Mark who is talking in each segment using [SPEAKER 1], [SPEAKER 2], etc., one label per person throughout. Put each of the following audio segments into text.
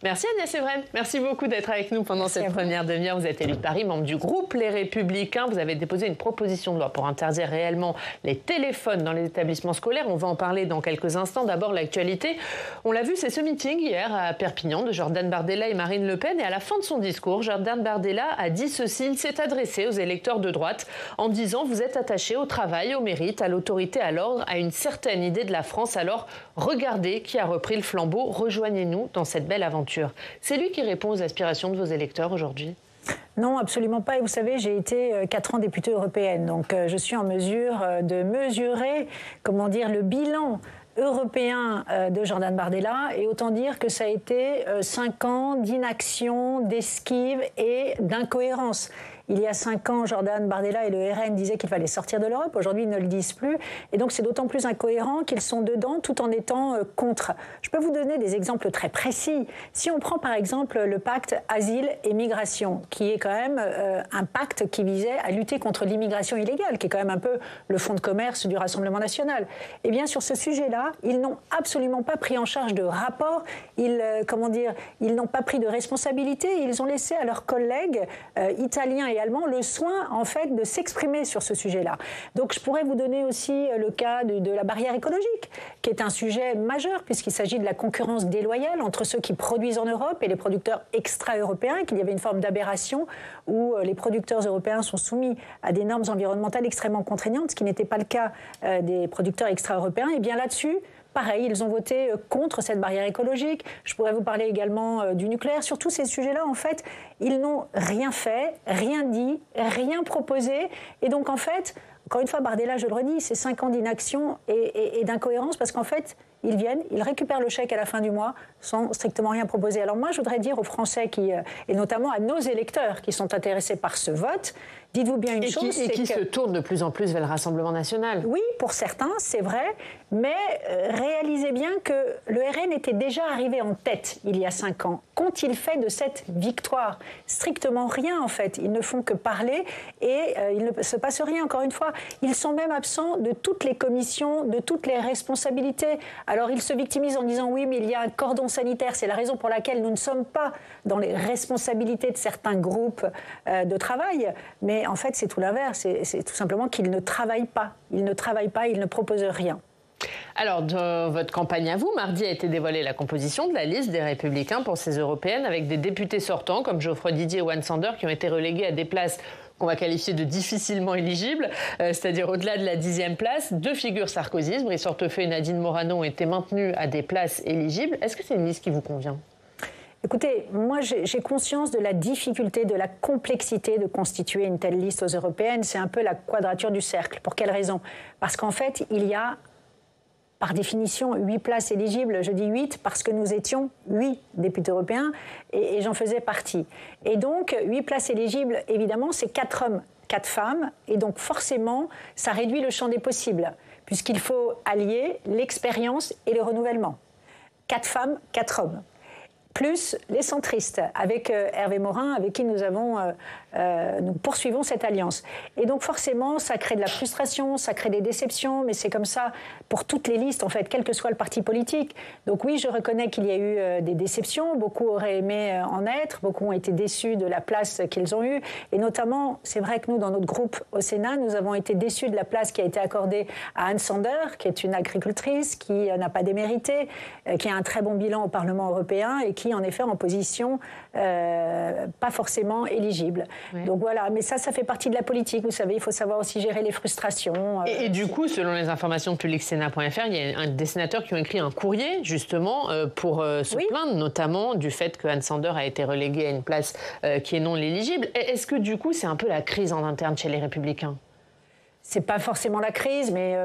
[SPEAKER 1] Merci Agnès Evren. Merci beaucoup d'être avec nous pendant cette première demi-heure. Vous êtes élu de Paris, membre du groupe Les Républicains. Vous avez déposé une proposition de loi pour interdire réellement les téléphones dans les établissements scolaires. On va en parler dans quelques instants. D'abord, l'actualité. On l'a vu, c'est ce meeting hier à Perpignan de Jordan Bardella et Marine Le Pen. Et à la fin de son discours, Jordan Bardella a dit ceci. Il s'est adressé aux électeurs de droite en disant « Vous êtes attachés au travail, au mérite, à l'autorité, à l'ordre, à une certaine idée de la France. Alors, regardez qui a repris le flambeau. Rejoignez-nous dans cette belle aventure. » C'est lui qui répond aux aspirations de vos électeurs aujourd'hui?
[SPEAKER 2] Non, absolument pas. Et vous savez, j'ai été 4 ans députée européenne, donc je suis en mesure de mesurer, comment dire, le bilan européen de Jordan Bardella, et autant dire que ça a été 5 ans d'inaction, d'esquive et d'incohérence. Il y a 5 ans, Jordan Bardella et le RN disaient qu'il fallait sortir de l'Europe. Aujourd'hui, ils ne le disent plus. Et donc, c'est d'autant plus incohérent qu'ils sont dedans tout en étant contre. Je peux vous donner des exemples très précis. Si on prend par exemple le pacte asile et migration, qui est quand même un pacte qui visait à lutter contre l'immigration illégale, qui est quand même un peu le fonds de commerce du Rassemblement national. Eh bien, sur ce sujet-là, ils n'ont absolument pas pris en charge de rapport. Ils n'ont pas pris de responsabilité. Ils ont laissé à leurs collègues italiens et allemands le soin, en fait, de s'exprimer sur ce sujet-là. Donc, je pourrais vous donner aussi le cas de la barrière écologique, qui est un sujet majeur, puisqu'il s'agit de la concurrence déloyale entre ceux qui produisent en Europe et les producteurs extra-européens, qu'il y avait une forme d'aberration où les producteurs européens sont soumis à des normes environnementales extrêmement contraignantes, ce qui n'était pas le cas des producteurs extra-européens. Et bien là-dessus, pareil, ils ont voté contre cette barrière écologique. Je pourrais vous parler également du nucléaire. Sur tous ces sujets-là, en fait, ils n'ont rien fait, rien dit, rien proposé. Et donc, en fait, encore une fois, Bardella, je le redis, c'est 5 ans d'inaction et d'incohérence parce qu'en fait, ils viennent, ils récupèrent le chèque à la fin du mois sans strictement rien proposer. Alors moi, je voudrais dire aux Français et notamment à nos électeurs qui sont intéressés par ce vote, dites-vous bien une chose...
[SPEAKER 1] Et qui se tournent de plus en plus vers le Rassemblement national.
[SPEAKER 2] Oui, pour certains, c'est vrai, mais réalisez bien que le RN était déjà arrivé en tête il y a 5 ans. Qu'ont-ils fait de cette victoire? Strictement rien, en fait. Ils ne font que parler et il ne se passe rien, encore une fois. Ils sont même absents de toutes les commissions, de toutes les responsabilités. Alors, ils se victimisent en disant « oui, mais il y a un cordon sanitaire ». C'est la raison pour laquelle nous ne sommes pas dans les responsabilités de certains groupes de travail. Mais en fait, c'est tout l'inverse. C'est tout simplement qu'ils ne travaillent pas. Ils ne travaillent pas, ils ne proposent rien.
[SPEAKER 1] Alors, dans votre campagne à vous, mardi a été dévoilée la composition de la liste des Républicains pour ces européennes avec des députés sortants comme Geoffroy Didier et Wan Sander qui ont été relégués à des places qu'on va qualifier de difficilement éligibles, c'est-à-dire au-delà de la 10e place. 2 figures Sarkozysme, Brice Hortefeux et Nadine Morano, ont été maintenues à des places éligibles. Est-ce que c'est une liste qui vous convient ?
[SPEAKER 2] Écoutez, moi j'ai conscience de la difficulté, de la complexité de constituer une telle liste aux européennes. C'est un peu la quadrature du cercle. Pour quelle raison? Parce qu'en fait, il y a par définition 8 places éligibles. Je dis 8 parce que nous étions 8 députés européens et j'en faisais partie. Et donc 8 places éligibles, évidemment, c'est 4 hommes, 4 femmes. Et donc forcément, ça réduit le champ des possibles puisqu'il faut allier l'expérience et le renouvellement. 4 femmes, 4 hommes. Plus les centristes, avec Hervé Morin, avec qui nous poursuivons cette alliance. Et donc forcément, ça crée de la frustration, ça crée des déceptions, mais c'est comme ça pour toutes les listes, en fait, quel que soit le parti politique. Donc oui, je reconnais qu'il y a eu des déceptions, beaucoup auraient aimé en être, beaucoup ont été déçus de la place qu'ils ont eue, et notamment, c'est vrai que nous, dans notre groupe au Sénat, nous avons été déçus de la place qui a été accordée à Anne Sander, qui est une agricultrice, qui n'a pas démérité, qui a un très bon bilan au Parlement européen, et qui, en effet, en position pas forcément éligible. Oui. Donc voilà, mais ça fait partie de la politique, vous savez, il faut savoir aussi gérer les frustrations.
[SPEAKER 1] Et du coup, selon les informations de publicsena.fr, il y a des sénateurs qui ont écrit un courrier, justement, pour se plaindre, notamment du fait que Anne Sander a été reléguée à une place qui est non éligible. Est-ce que, du coup, c'est un peu la crise en interne chez les Républicains ?
[SPEAKER 2] C'est pas forcément la crise, mais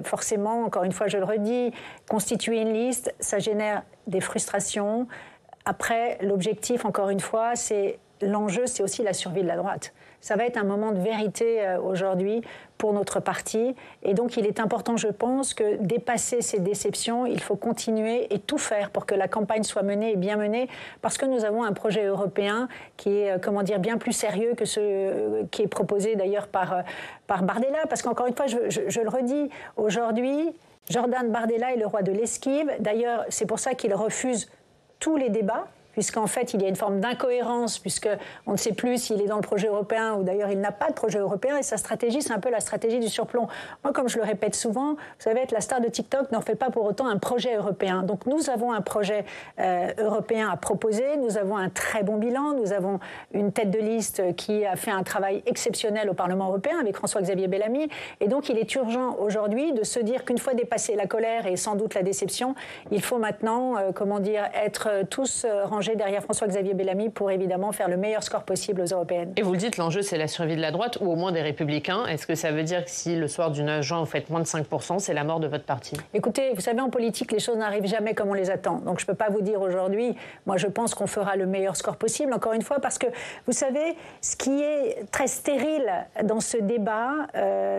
[SPEAKER 2] forcément, encore une fois, je le redis, constituer une liste, ça génère des frustrations. Après, l'objectif, encore une fois, l'enjeu, c'est aussi la survie de la droite. Ça va être un moment de vérité aujourd'hui pour notre parti. Et donc, il est important, je pense, que dépasser ces déceptions, il faut continuer et tout faire pour que la campagne soit menée et bien menée, parce que nous avons un projet européen qui est, bien plus sérieux que ce qui est proposé d'ailleurs par Bardella. Parce qu'encore une fois, je le redis, aujourd'hui, Jordan Bardella est le roi de l'esquive. D'ailleurs, c'est pour ça qu'il refuse tous les débats, puisqu'en fait, il y a une forme d'incohérence, puisqu'on ne sait plus s'il est dans le projet européen ou d'ailleurs il n'a pas de projet européen, et sa stratégie, c'est un peu la stratégie du surplomb. Moi, comme je le répète souvent, vous savez, être la star de TikTok n'en fait pas pour autant un projet européen. Donc nous avons un projet européen à proposer, nous avons un très bon bilan, nous avons une tête de liste qui a fait un travail exceptionnel au Parlement européen avec François-Xavier Bellamy, et donc il est urgent aujourd'hui de se dire qu'une fois dépassé la colère et sans doute la déception, il faut maintenant, être tous rangés derrière François-Xavier Bellamy pour évidemment faire le meilleur score possible aux européennes.
[SPEAKER 1] Et vous le dites, l'enjeu c'est la survie de la droite ou au moins des Républicains. Est-ce que ça veut dire que si le soir du 9 juin vous faites moins de 5%, c'est la mort de votre parti?
[SPEAKER 2] Écoutez, vous savez, en politique, les choses n'arrivent jamais comme on les attend. Donc je ne peux pas vous dire aujourd'hui, moi je pense qu'on fera le meilleur score possible, encore une fois, parce que vous savez, ce qui est très stérile dans ce débat,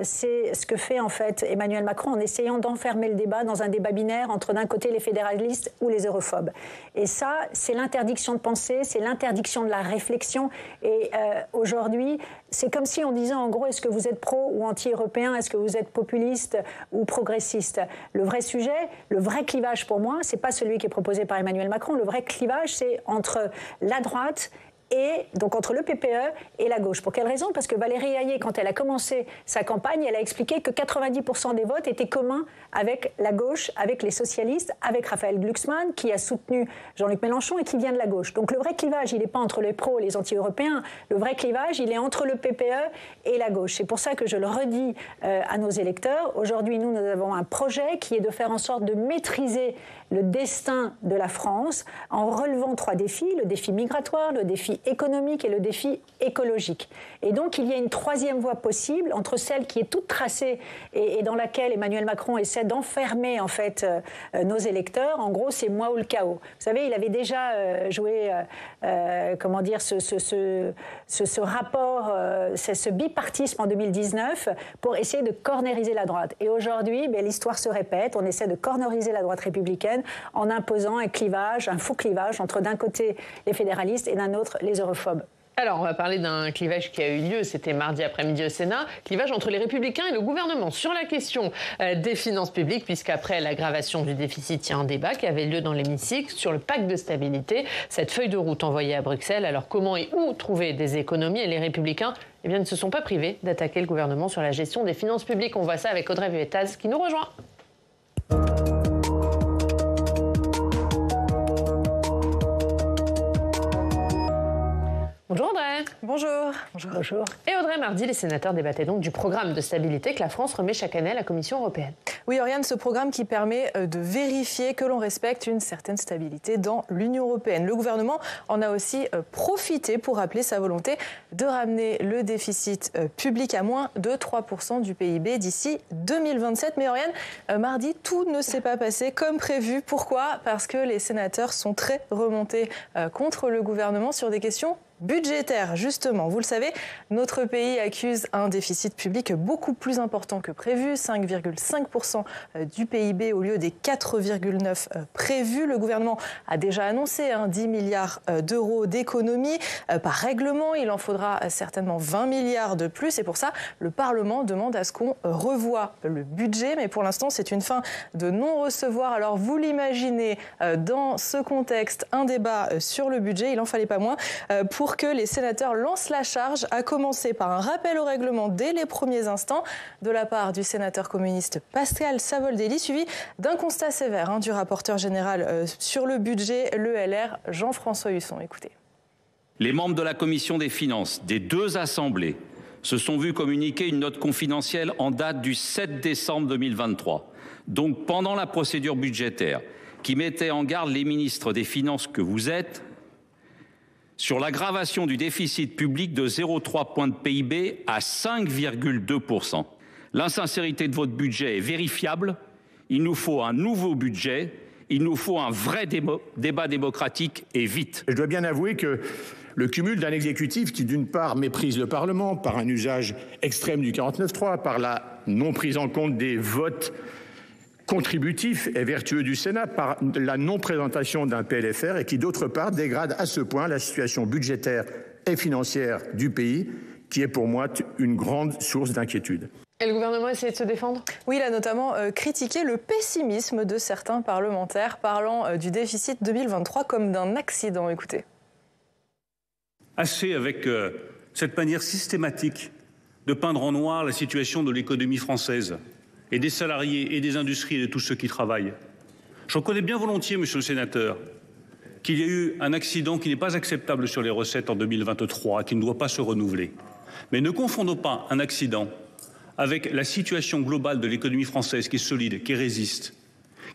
[SPEAKER 2] c'est ce que fait en fait Emmanuel Macron en essayant d'enfermer le débat dans un débat binaire entre d'un côté les fédéralistes ou les europhobes. Et ça, c'est l'interdiction de penser, c'est l'interdiction de la réflexion. Et aujourd'hui, c'est comme si on disait en gros, est-ce que vous êtes pro ou anti-européen, est-ce que vous êtes populiste ou progressiste? Le vrai sujet, le vrai clivage pour moi, c'est pas celui qui est proposé par Emmanuel Macron. Le vrai clivage, c'est entre la droite et donc entre le PPE et la gauche. Pour quelle raison? Parce que Valérie Hayé, quand elle a commencé sa campagne, elle a expliqué que 90% des votes étaient communs avec la gauche, avec les socialistes, avec Raphaël Glucksmann, qui a soutenu Jean-Luc Mélenchon et qui vient de la gauche. Donc le vrai clivage, il n'est pas entre les pros et les anti-européens. Le vrai clivage, il est entre le PPE et la gauche. C'est pour ça que je le redis à nos électeurs. Aujourd'hui, nous avons un projet qui est de faire en sorte de maîtriser le destin de la France en relevant 3 défis, le défi migratoire, le défi économique et le défi écologique. Et donc, il y a une 3e voie possible entre celle qui est toute tracée et dans laquelle Emmanuel Macron essaie d'enfermer en fait nos électeurs. En gros, c'est moi ou le chaos. Vous savez, il avait déjà joué, ce rapport, ce bipartisme en 2019 pour essayer de cornériser la droite. Et aujourd'hui, l'histoire se répète. On essaie de cornériser la droite républicaine en imposant un clivage, un faux clivage entre d'un côté les fédéralistes et d'un autre les europhobes.
[SPEAKER 1] Alors, on va parler d'un clivage qui a eu lieu, c'était mardi après-midi au Sénat, clivage entre les Républicains et le gouvernement sur la question des finances publiques, puisqu'après l'aggravation du déficit, il y a un débat qui avait lieu dans l'hémicycle sur le pacte de stabilité, cette feuille de route envoyée à Bruxelles. Alors, comment et où trouver des économies? Et les Républicains ne se sont pas privés d'attaquer le gouvernement sur la gestion des finances publiques. On voit ça avec Audrey Vuettaz qui nous rejoint. Bonjour Audrey.
[SPEAKER 3] Bonjour.
[SPEAKER 2] Bonjour.
[SPEAKER 1] Et Audrey, mardi, les sénateurs débattaient donc du programme de stabilité que la France remet chaque année à la Commission européenne.
[SPEAKER 3] Oui, Oriane, ce programme qui permet de vérifier que l'on respecte une certaine stabilité dans l'Union européenne. Le gouvernement en a aussi profité pour rappeler sa volonté de ramener le déficit public à moins de 3% du PIB d'ici 2027. Mais Oriane, mardi, tout ne s'est pas passé comme prévu. Pourquoi? Parce que les sénateurs sont très remontés contre le gouvernement sur des questions budgétaire, justement. Vous le savez, notre pays accuse un déficit public beaucoup plus important que prévu, 5,5% du PIB au lieu des 4,9% prévus. Le gouvernement a déjà annoncé 10 milliards d'euros d'économies. Par règlement, il en faudra certainement 20 milliards de plus. Et pour ça, le Parlement demande à ce qu'on revoie le budget. Mais pour l'instant, c'est une fin de non-recevoir. Alors, vous l'imaginez, dans ce contexte, un débat sur le budget, il n'en fallait pas moins, pour que les sénateurs lancent la charge, à commencer par un rappel au règlement dès les premiers instants de la part du sénateur communiste Pascal Savoldelli, suivi d'un constat sévère du rapporteur général sur le budget, le LR, Jean-François Husson. Écoutez.
[SPEAKER 4] Les membres de la commission des finances des 2 assemblées se sont vus communiquer une note confidentielle en date du 7 décembre 2023, donc pendant la procédure budgétaire, qui mettait en garde les ministres des Finances que vous êtes sur l'aggravation du déficit public de 0,3 point de PIB à 5,2%. L'insincérité de votre budget est vérifiable. Il nous faut un nouveau budget. Il nous faut un vrai débat démocratique et vite.
[SPEAKER 5] Je dois bien avouer que le cumul d'un exécutif qui, d'une part, méprise le Parlement par un usage extrême du 49.3, par la non prise en compte des votes contributif et vertueux du Sénat, par la non-présentation d'un PLFR, et qui, d'autre part, dégrade à ce point la situation budgétaire et financière du pays, qui est pour moi une grande source d'inquiétude.
[SPEAKER 1] Et le gouvernement essaie de se défendre?
[SPEAKER 3] Oui, il a notamment critiqué le pessimisme de certains parlementaires, parlant du déficit 2023 comme d'un accident. Écoutez.
[SPEAKER 6] Assez avec cette manière systématique de peindre en noir la situation de l'économie française et des salariés et des industries et de tous ceux qui travaillent. Je reconnais bien volontiers, monsieur le sénateur, qu'il y a eu un accident qui n'est pas acceptable sur les recettes en 2023, qui ne doit pas se renouveler. Mais ne confondons pas un accident avec la situation globale de l'économie française qui est solide, qui résiste,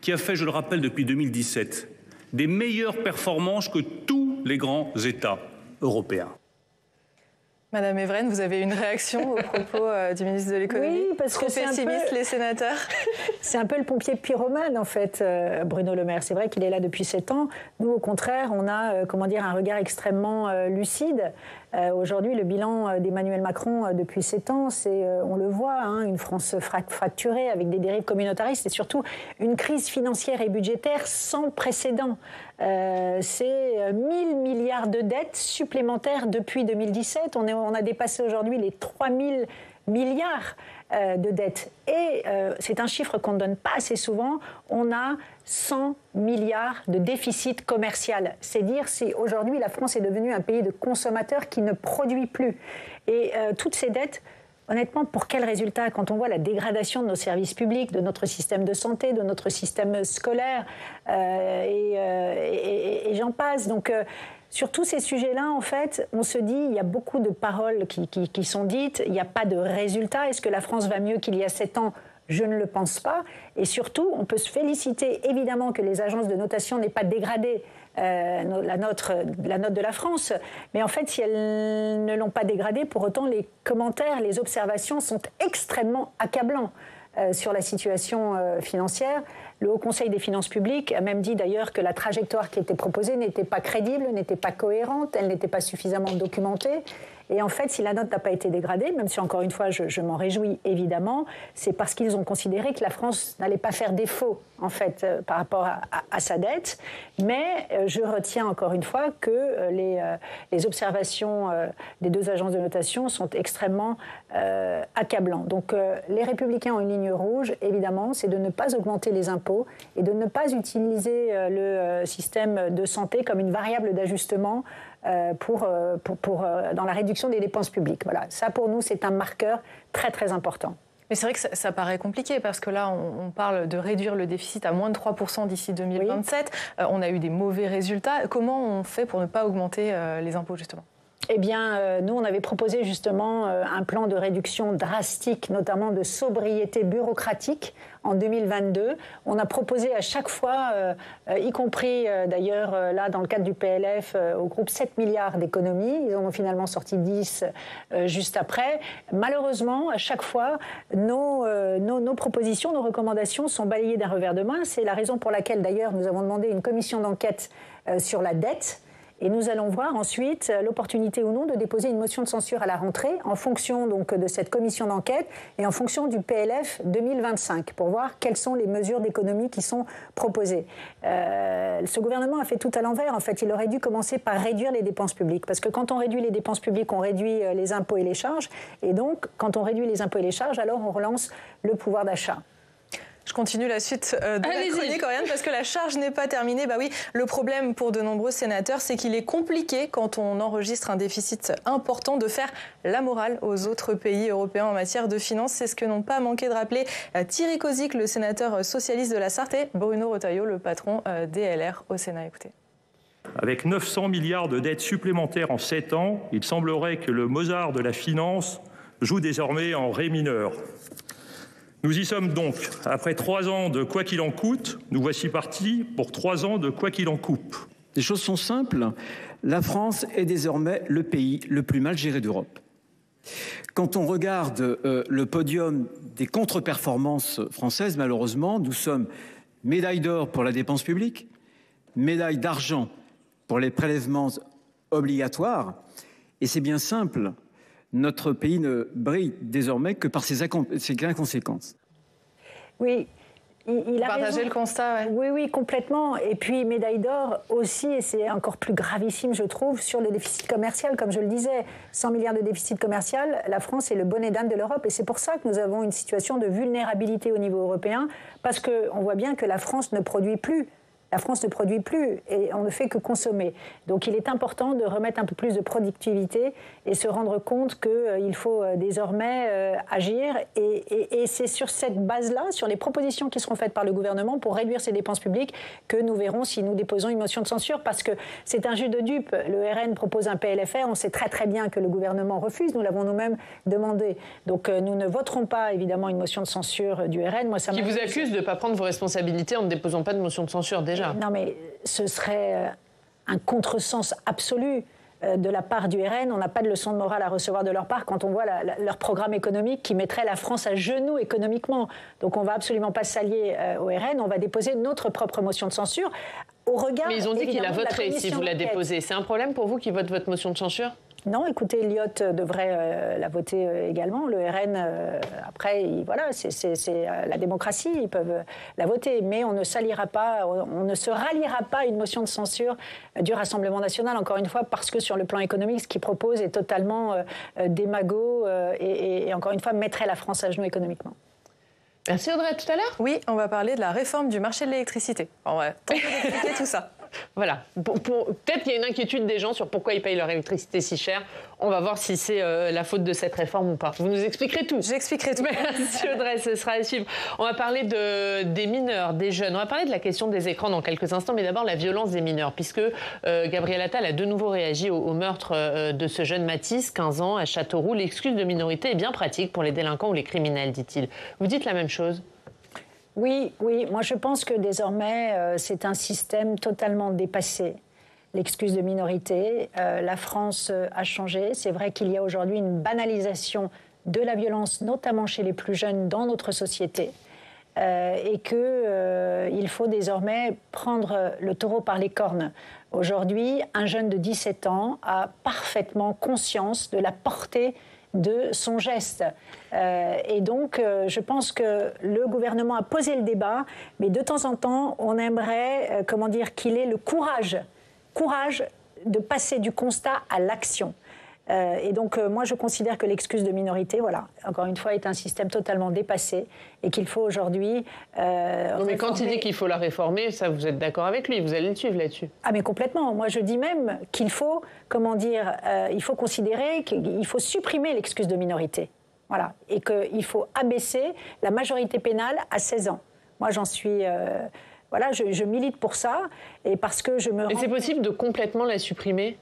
[SPEAKER 6] qui a fait, je le rappelle, depuis 2017, des meilleures performances que tous les grands États européens.
[SPEAKER 3] Madame Evren, vous avez une réaction au propos du ministre de l'économie?
[SPEAKER 2] Oui, parce que c'est
[SPEAKER 3] pessimiste, les sénateurs.
[SPEAKER 2] C'est un peu le pompier pyromane, en fait, Bruno Le Maire. C'est vrai qu'il est là depuis 7 ans. Nous, au contraire, on a, un regard extrêmement lucide. Aujourd'hui, le bilan d'Emmanuel Macron depuis 7 ans, c'est, on le voit, une France fracturée avec des dérives communautaristes et surtout une crise financière et budgétaire sans précédent. C'est 1000 milliards de dettes supplémentaires depuis 2017. On a dépassé aujourd'hui les 3000 milliards de dettes. Et c'est un chiffre qu'on ne donne pas assez souvent. On a 100 milliards de déficit commercial. C'est dire si aujourd'hui la France est devenue un pays de consommateurs qui ne produit plus. Et toutes ces dettes, honnêtement, pour quel résultat? Quand on voit la dégradation de nos services publics, de notre système de santé, de notre système scolaire, et j'en passe. Donc, sur tous ces sujets-là, en fait, on se dit, il y a beaucoup de paroles qui sont dites, il n'y a pas de résultat. Est-ce que la France va mieux qu'il y a 7 ans? Je ne le pense pas. Et surtout, on peut se féliciter, évidemment, que les agences de notation n'aient pas dégradé la note de la France. Mais en fait, si elles ne l'ont pas dégradée, pour autant, les commentaires, les observations sont extrêmement accablants sur la situation financière. Le Haut Conseil des finances publiques a même dit d'ailleurs que la trajectoire qui était proposée n'était pas crédible, n'était pas cohérente, elle n'était pas suffisamment documentée. Et en fait, si la note n'a pas été dégradée, même si encore une fois je m'en réjouis évidemment, c'est parce qu'ils ont considéré que la France n'allait pas faire défaut en fait par rapport à sa dette. Mais je retiens encore une fois que les observations des 2 agences de notation sont extrêmement accablantes. Donc les Républicains ont une ligne rouge, évidemment, c'est de ne pas augmenter les impôts et de ne pas utiliser le système de santé comme une variable d'ajustement dans la réduction des dépenses publiques. Voilà. Ça, pour nous, c'est un marqueur très, très important.
[SPEAKER 3] Mais c'est vrai que ça paraît compliqué parce que là, on parle de réduire le déficit à moins de 3% d'ici 2027. Oui. On a eu des mauvais résultats. Comment on fait pour ne pas augmenter les impôts, justement ?
[SPEAKER 2] Eh bien, nous, on avait proposé justement un plan de réduction drastique, notamment de sobriété bureaucratique en 2022. On a proposé à chaque fois, y compris d'ailleurs là dans le cadre du PLF, au groupe 7 milliards d'économies. Ils en ont finalement sorti 10 juste après. Malheureusement, à chaque fois, nos propositions, nos recommandations sont balayées d'un revers de main. C'est la raison pour laquelle d'ailleurs nous avons demandé une commission d'enquête sur la dette. Et nous allons voir ensuite l'opportunité ou non de déposer une motion de censure à la rentrée en fonction donc de cette commission d'enquête et en fonction du PLF 2025 pour voir quelles sont les mesures d'économie qui sont proposées. Ce gouvernement a fait tout à l'envers. En fait, il aurait dû commencer par réduire les dépenses publiques parce que quand on réduit les dépenses publiques, on réduit les impôts et les charges. Et donc, quand on réduit les impôts et les charges, alors on relance le pouvoir d'achat.
[SPEAKER 3] Je continue la suite de la chronique, Oriane, parce que la charge n'est pas terminée. Bah oui, le problème pour de nombreux sénateurs, c'est qu'il est compliqué, quand on enregistre un déficit important, de faire la morale aux autres pays européens en matière de finances. C'est ce que n'ont pas manqué de rappeler Thierry Cozic, le sénateur socialiste de la Sarthe, et Bruno Retailleau, le patron des LR au Sénat. Écoutez.
[SPEAKER 7] Avec 900 milliards de dettes supplémentaires en 7 ans, il semblerait que le Mozart de la finance joue désormais en ré mineur. Nous y sommes donc. Après 3 ans de quoi qu'il en coûte, nous voici partis pour 3 ans de quoi qu'il en coupe.
[SPEAKER 8] Les choses sont simples. La France est désormais le pays le plus mal géré d'Europe. Quand on regarde le podium des contre-performances françaises, malheureusement, nous sommes médaille d'or pour la dépense publique, médaille d'argent pour les prélèvements obligatoires. Et c'est bien simple. Notre pays ne brille désormais que par ses inconséquences.
[SPEAKER 2] Oui, il a
[SPEAKER 3] Partager
[SPEAKER 2] raison.
[SPEAKER 3] le constat, ouais.
[SPEAKER 2] Oui, complètement. Et puis, médaille d'or aussi, et c'est encore plus gravissime, je trouve, sur le déficit commercial. Comme je le disais, 100 milliards de déficit commercial, la France est le bonnet d'âne de l'Europe. Et c'est pour ça que nous avons une situation de vulnérabilité au niveau européen, parce qu'on voit bien que la France ne produit plus. La France ne produit plus et on ne fait que consommer. Donc il est important de remettre un peu plus de productivité et se rendre compte qu'il faut désormais agir. Et c'est sur cette base-là, sur les propositions qui seront faites par le gouvernement pour réduire ces dépenses publiques, que nous verrons si nous déposons une motion de censure. Parce que c'est un jeu de dupes. Le RN propose un PLFR, on sait très très bien que le gouvernement refuse, nous l'avons nous-mêmes demandé. Donc nous ne voterons pas évidemment une motion de censure du RN. Moi, ça
[SPEAKER 1] qui vous accuse de ne pas prendre vos responsabilités en ne déposant pas de motion de censure déjà.
[SPEAKER 2] Non, mais ce serait un contresens absolu de la part du RN. On n'a pas de leçon de morale à recevoir de leur part quand on voit leur programme économique qui mettrait la France à genoux économiquement. Donc on ne va absolument pas s'allier au RN. On va déposer notre propre motion de censure. Au regard,
[SPEAKER 1] mais ils ont dit qu'il la voterait si vous la
[SPEAKER 2] d'enquête.
[SPEAKER 1] déposez. C'est un problème pour vous qu'ils votent votre motion de censure ?
[SPEAKER 2] Non, écoutez, Elliott devrait la voter également. Le RN, après, voilà, c'est la démocratie, ils peuvent la voter. Mais on ne s'alliera pas, on ne se ralliera pas à une motion de censure du Rassemblement national, encore une fois, parce que sur le plan économique, ce qu'ils proposent est totalement démago et encore une fois, mettrait la France à genoux économiquement.
[SPEAKER 1] Merci Audrey, à tout à l'heure.
[SPEAKER 3] Oui, on va parler de la réforme du marché de l'électricité. On va tenter d'expliquer tout ça.
[SPEAKER 1] Voilà. Peut-être qu'il y a une inquiétude des gens sur pourquoi ils payent leur électricité si cher. On va voir si c'est la faute de cette réforme ou pas. Vous nous expliquerez tout.
[SPEAKER 3] J'expliquerai tout.
[SPEAKER 1] Merci Audrey, ce sera à suivre. On va parler des mineurs, des jeunes. On va parler de la question des écrans dans quelques instants, mais d'abord la violence des mineurs, puisque Gabriel Attal a de nouveau réagi au meurtre de ce jeune Mathis, 15 ans, à Châteauroux. L'excuse de minorité est bien pratique pour les délinquants ou les criminels, dit-il. Vous dites la même chose ?
[SPEAKER 2] Oui, moi je pense que désormais c'est un système totalement dépassé. L'excuse de minorité, la France a changé. C'est vrai qu'il y a aujourd'hui une banalisation de la violence, notamment chez les plus jeunes dans notre société. Et qu'il faut désormais prendre le taureau par les cornes. Aujourd'hui, un jeune de 17 ans a parfaitement conscience de la portée de son geste. Et donc, je pense que le gouvernement a posé le débat, mais de temps en temps, on aimerait, qu'il ait le courage de passer du constat à l'action. Et donc, moi, je considère que l'excuse de minorité, voilà, encore une fois, est un système totalement dépassé et qu'il faut aujourd'hui...
[SPEAKER 1] non, mais quand il dit qu'il faut la réformer, ça, vous êtes d'accord avec lui, vous allez le suivre là-dessus.
[SPEAKER 2] Ah, mais complètement. Moi, je dis même qu'il faut, il faut considérer qu'il faut supprimer l'excuse de minorité. Voilà. Et qu'il faut abaisser la majorité pénale à 16 ans. Moi, j'en suis... voilà, je milite pour ça et parce que je me rends...
[SPEAKER 1] Et c'est possible de complètement la supprimer ?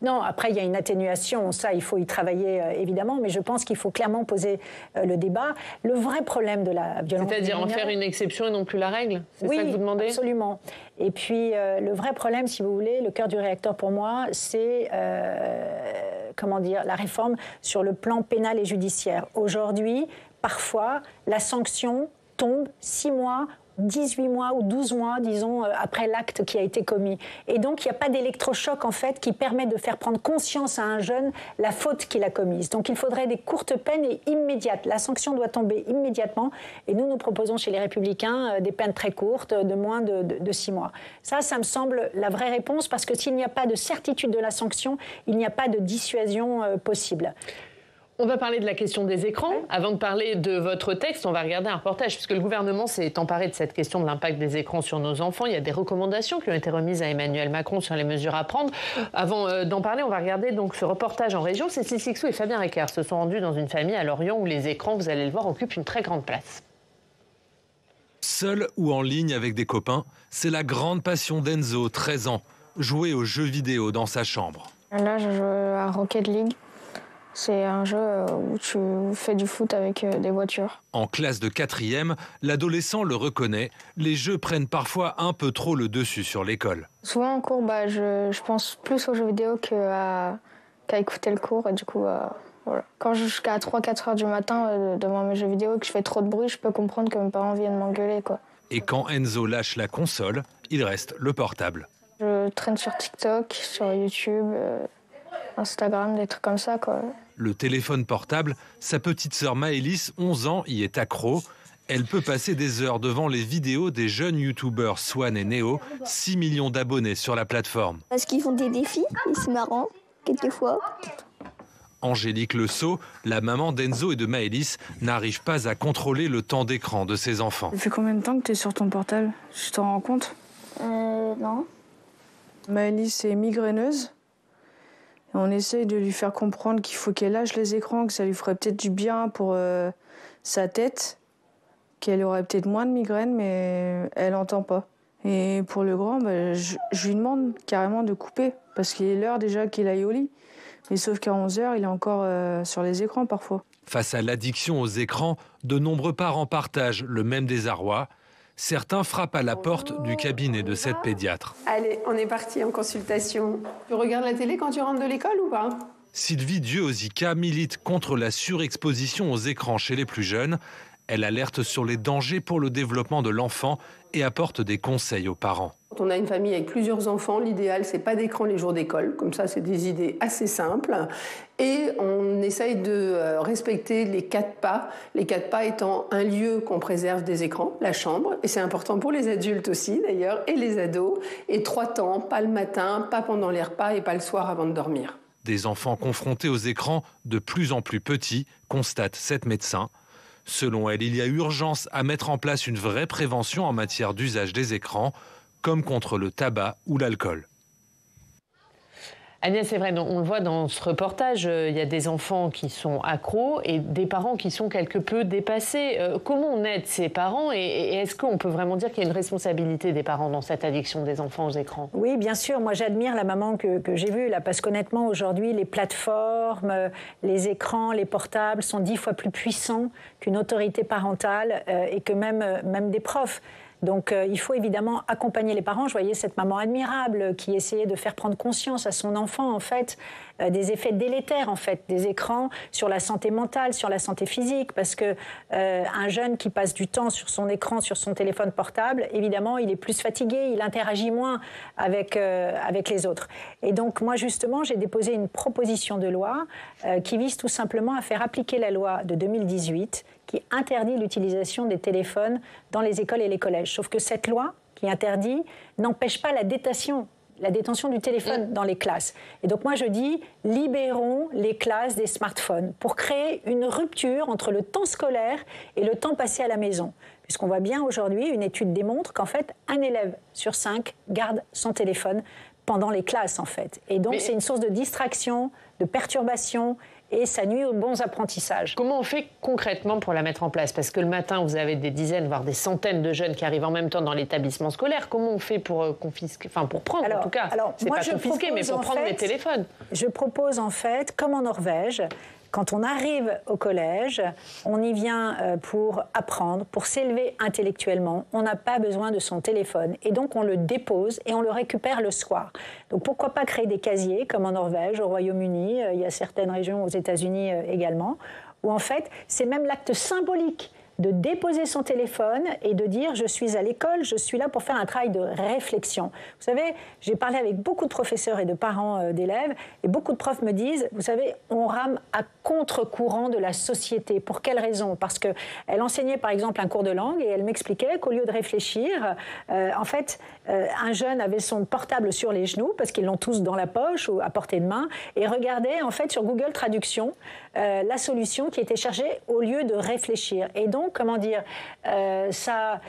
[SPEAKER 2] Non, après, il y a une atténuation. Ça, il faut y travailler, évidemment. Mais je pense qu'il faut clairement poser le débat. Le vrai problème de la violence...
[SPEAKER 1] C'est-à-dire en faire une exception et non plus la règle ? C'est
[SPEAKER 2] oui,
[SPEAKER 1] ça que vous demandez ?
[SPEAKER 2] Absolument. Et puis, le vrai problème, si vous voulez, le cœur du réacteur pour moi, c'est... la réforme sur le plan pénal et judiciaire. Aujourd'hui, parfois, la sanction tombe 6 mois 18 mois ou 12 mois, disons, après l'acte qui a été commis. Et donc, il n'y a pas d'électrochoc, en fait, qui permet de faire prendre conscience à un jeune la faute qu'il a commise. Donc, il faudrait des courtes peines et immédiates. La sanction doit tomber immédiatement. Et nous proposons chez les Républicains des peines très courtes, de moins de 6 mois. Ça me semble la vraie réponse, parce que s'il n'y a pas de certitude de la sanction, il n'y a pas de dissuasion possible.
[SPEAKER 1] On va parler de la question des écrans. Avant de parler de votre texte, on va regarder un reportage, puisque le gouvernement s'est emparé de cette question de l'impact des écrans sur nos enfants. Il y a des recommandations qui ont été remises à Emmanuel Macron sur les mesures à prendre. Avant d'en parler, on va regarder donc ce reportage en région. Cécile Sixou et Fabien Ricard se sont rendus dans une famille à Lorient où les écrans, vous allez le voir, occupent une très grande place.
[SPEAKER 9] Seul ou en ligne avec des copains, c'est la grande passion d'Enzo, 13 ans, jouer aux jeux vidéo dans sa chambre.
[SPEAKER 10] Là, je joue à Rocket League. C'est un jeu où tu fais du foot avec des voitures.
[SPEAKER 9] En classe de 4e, l'adolescent le reconnaît, les jeux prennent parfois un peu trop le dessus sur l'école.
[SPEAKER 10] Souvent en cours, je pense plus aux jeux vidéo qu'à écouter le cours. Et du coup, voilà. Quand je joue jusqu'à 3-4 heures du matin devant mes jeux vidéo et que je fais trop de bruit, je peux comprendre que mes parents viennent m'engueuler, quoi.
[SPEAKER 9] Et quand Enzo lâche la console, il reste le portable.
[SPEAKER 10] Je traîne sur TikTok, sur YouTube, Instagram, des trucs comme ça, quoi.
[SPEAKER 9] Le téléphone portable, sa petite sœur Maëlys, 11 ans, y est accro. Elle peut passer des heures devant les vidéos des jeunes youtubeurs Swan et Neo, 6 millions d'abonnés sur la plateforme.
[SPEAKER 11] Parce qu'ils font des défis, et c'est marrant, quelquefois.
[SPEAKER 9] Angélique Le Sceau, la maman d'Enzo et de Maëlys, n'arrive pas à contrôler le temps d'écran de ses enfants.
[SPEAKER 12] Ça fait combien de temps que tu es sur ton portable? Tu t'en rends compte?
[SPEAKER 11] Non.
[SPEAKER 12] Maëlys est migraineuse. Et on essaye de lui faire comprendre qu'il faut qu'elle lâche les écrans, que ça lui ferait peut-être du bien pour sa tête, qu'elle aurait peut-être moins de migraine, mais elle n'entend pas. Et pour le grand, je lui demande carrément de couper, parce qu'il est l'heure déjà qu'il aille au lit. Mais sauf qu'à 11h, il est encore sur les écrans parfois.
[SPEAKER 9] Face à l'addiction aux écrans, de nombreux parents partagent le même désarroi. Certains frappent à la porte du cabinet de cette pédiatre.
[SPEAKER 13] Allez, on est parti en consultation. Tu regardes la télé quand tu rentres de l'école ou pas?
[SPEAKER 9] Sylvie Dieu-Osica milite contre la surexposition aux écrans chez les plus jeunes. Elle alerte sur les dangers pour le développement de l'enfant et apporte des conseils aux parents.
[SPEAKER 13] Quand on a une famille avec plusieurs enfants, l'idéal, c'est pas d'écran les jours d'école. Comme ça, c'est des idées assez simples. Et on essaye de respecter les 4 pas. Les 4 pas étant un lieu qu'on préserve des écrans, la chambre. Et c'est important pour les adultes aussi, d'ailleurs, et les ados. Et 3 temps, pas le matin, pas pendant les repas et pas le soir avant de dormir.
[SPEAKER 9] Des enfants confrontés aux écrans de plus en plus petits, constate cette médecin. Selon elle, il y a urgence à mettre en place une vraie prévention en matière d'usage des écrans, comme contre le tabac ou l'alcool.
[SPEAKER 1] Agnès, c'est vrai, on le voit dans ce reportage, il y a des enfants qui sont accros et des parents qui sont quelque peu dépassés. Comment on aide ces parents et est-ce qu'on peut vraiment dire qu'il y a une responsabilité des parents dans cette addiction des enfants aux écrans?
[SPEAKER 2] Oui, bien sûr. Moi, j'admire la maman que j'ai vue, là, parce qu'honnêtement, aujourd'hui, les plateformes, les écrans, les portables sont 10 fois plus puissants qu'une autorité parentale et que même des profs. Donc il faut évidemment accompagner les parents. Je voyais cette maman admirable qui essayait de faire prendre conscience à son enfant en fait des effets délétères en fait des écrans sur la santé mentale, sur la santé physique, parce que un jeune qui passe du temps sur son écran, sur son téléphone portable, évidemment il est plus fatigué, il interagit moins avec les autres. Et donc moi justement j'ai déposé une proposition de loi qui vise tout simplement à faire appliquer la loi de 2018 qui interdit l'utilisation des téléphones dans les écoles et les collèges. Sauf que cette loi qui interdit n'empêche pas la détention du téléphone dans les classes. Et donc moi je dis, libérons les classes des smartphones pour créer une rupture entre le temps scolaire et le temps passé à la maison. Puisqu'on voit bien aujourd'hui, une étude démontre qu'en fait, un élève sur 5 garde son téléphone pendant les classes en fait. Et donc c'est une source de distraction, de perturbation, et ça nuit aux bons apprentissages.
[SPEAKER 1] Comment on fait concrètement pour la mettre en place? Parce que le matin, vous avez des dizaines, voire des centaines de jeunes qui arrivent en même temps dans l'établissement scolaire. Comment on fait pour confisquer, enfin pour prendre en tout cas? C'est pas confisquer, mais pour prendre les téléphones.
[SPEAKER 2] Je propose en fait, comme en Norvège, quand on arrive au collège, on y vient pour apprendre, pour s'élever intellectuellement. On n'a pas besoin de son téléphone. Et donc, on le dépose et on le récupère le soir. Donc, pourquoi pas créer des casiers, comme en Norvège, au Royaume-Uni, il y a certaines régions aux États-Unis également, où en fait, c'est même l'acte symbolique de déposer son téléphone et de dire « je suis à l'école, je suis là pour faire un travail de réflexion ». Vous savez, j'ai parlé avec beaucoup de professeurs et de parents d'élèves et beaucoup de profs me disent « vous savez, on rame à contre-courant de la société ». Pour quelle raison? Parce qu'elle enseignait par exemple un cours de langue et elle m'expliquait qu'au lieu de réfléchir, en fait, un jeune avait son portable sur les genoux parce qu'ils l'ont tous dans la poche ou à portée de main et regardait en fait sur Google Traduction la solution qui était cherchée au lieu de réfléchir. Et donc, comment dire, ça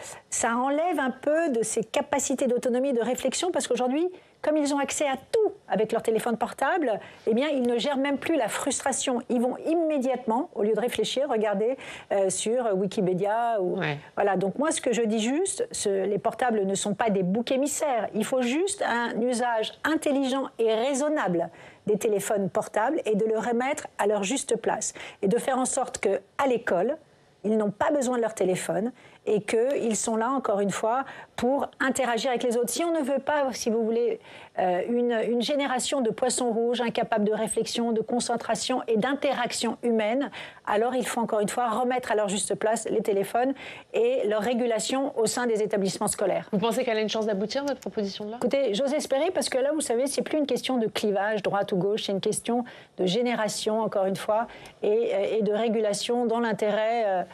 [SPEAKER 2] enlève un peu de ces capacités d'autonomie et de réflexion parce qu'aujourd'hui, comme ils ont accès à tout avec leur téléphone portable, eh bien, ils ne gèrent même plus la frustration. Ils vont immédiatement, au lieu de réfléchir, regarder sur Wikipédia. Voilà. Donc moi, ce que je dis juste, les portables ne sont pas des boucs émissaires. Il faut juste un usage intelligent et raisonnable des téléphones portables et de le remettre à leur juste place. Et de faire en sorte qu'à l'école, ils n'ont pas besoin de leur téléphone et qu'ils sont là, encore une fois, pour interagir avec les autres. Si on ne veut pas, si vous voulez, une génération de poissons rouges incapables de réflexion, de concentration et d'interaction humaine, alors il faut, encore une fois, remettre à leur juste place les téléphones et leur régulation au sein des établissements scolaires.
[SPEAKER 1] Vous pensez qu'elle a une chance d'aboutir, votre proposition de loi?
[SPEAKER 2] Écoutez, j'ose espérer, parce que là, vous savez, c'est plus une question de clivage, droite ou gauche, c'est une question de génération, encore une fois, et de régulation dans l'intérêt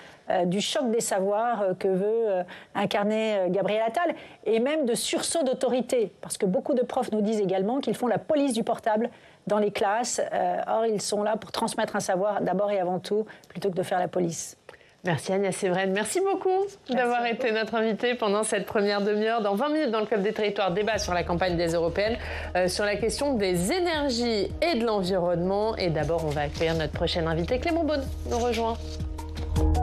[SPEAKER 2] du choc des savoirs que veut incarner Gabriel Attal, et même de sursaut d'autorité, parce que beaucoup de profs nous disent également qu'ils font la police du portable dans les classes. Or, ils sont là pour transmettre un savoir d'abord et avant tout, plutôt que de faire la police.
[SPEAKER 1] Merci Agnès Séverine. Merci beaucoup d'avoir été notre invitée pendant cette première demi-heure. Dans 20 minutes, dans le Club des Territoires, débat sur la campagne des Européennes, sur la question des énergies et de l'environnement. Et d'abord, on va accueillir notre prochaine invité. Clément Beaune nous rejoint.